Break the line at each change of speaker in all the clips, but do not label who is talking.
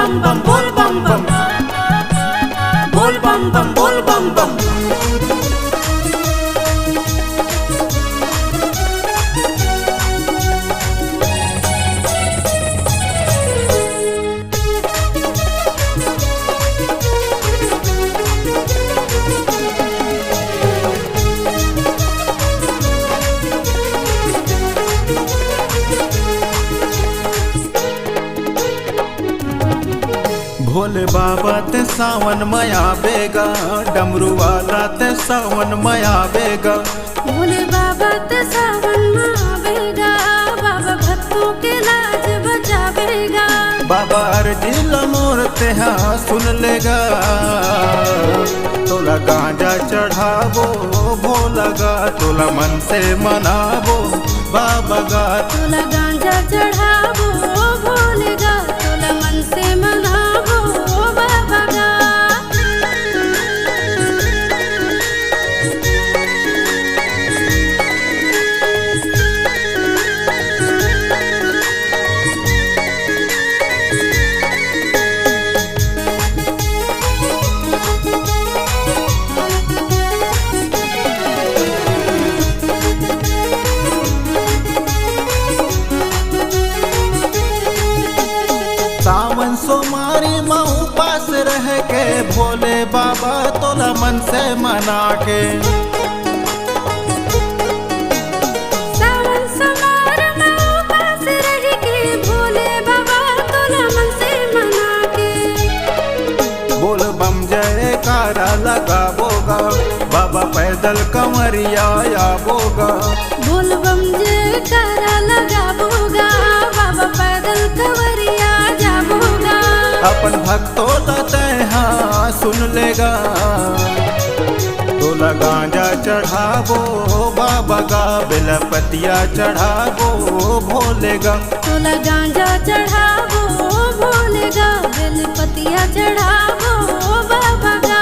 bam bam, bol bam bam, bol bam bam, bol bam bam.
Bhole बाबा ते सावन मया बेगा, डमरू वाला ते सावन मया बेगा।
भोले बाबा ते सावन मावेगा, बाबा भक्तों के लाज बचावेगा।
बाबा अर्जी लमोर ते हाँ सुन लेगा, तोला गांजा चढ़ावो भोला गा, तोला मन से मनावो बाबा गा।
तोला गांजा चढ़ावो भोलेगा, तोला मन से मनावो बाबा गा।
सावन सोमारी माँ उपास रह के, भोले बाबा तोला मन से मना के।
सावन सोमवार में उपास रह के, भोले बाबा तोला मन से मना के।
बोल बम जयकारा लगावोगा, बाबा पैदल कंवरिया आबोगा।
बोल बम जयकारा लगावोगा, बाबा पैदल कंवरिया जावोगा।
अपन भक्तों लते हाँ सुन लेगा, तोला गांजा चढ़ावो बाबा गा, बेलपतिया चढ़ावो भोलेगा।
तोला गांजा चढ़ावो भोलेगा, बेलपतिया चढ़ावो बाबा गा।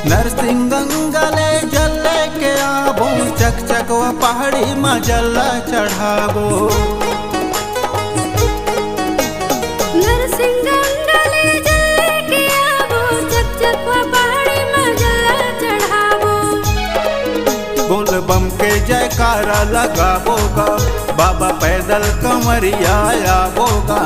नरसिंह गंगले जल के आबो, चक चक व पहाड़ी में जल्ला चढ़ाबो।
नरसिंह गंगले जल के आबो, चक चक व पहाड़ी में जल्ला चढ़ाबो।
बोल बम के जयकारा लगावोगा, बाबा पैदल कंवरिया आबोगा।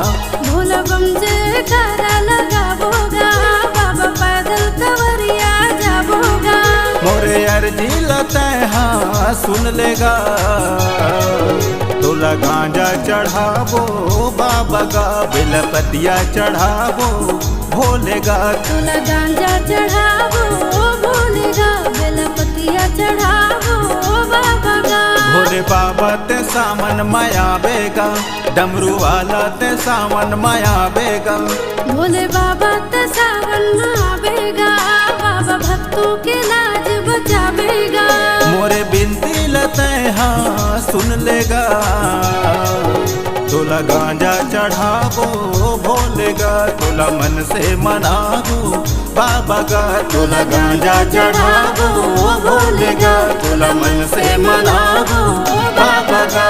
भोला बम जयकारा लगावोगा, बाबा पैदल कंवरिया जावोगा।
मोरे अर्जी लते हाँ सुन लेगा, तोला गांजा चढ़ावो बाबा गा, बेलपतिया चढ़ावो भोलेगा।
तोला गांजा चढ़ावो भोलेगा, बेलपतिया चढ़ावो बाबा गा।
भोले बाबा ते सावन माया बेगा, डमरू वाला ते सावन माया बेगा।
भोले बाबा ते सावन मावेगा, बाबा भक्तों के लाज बचावेगा।
मोरे बिनती लते हाँ सुन लेगा, तोला गांजा चढ़ावो भोलेगा, तोला मन से मनावो बाबा गा। तोला गांजा चढ़ावो भोलेगा, तोला मन से मनावो बाबा गा।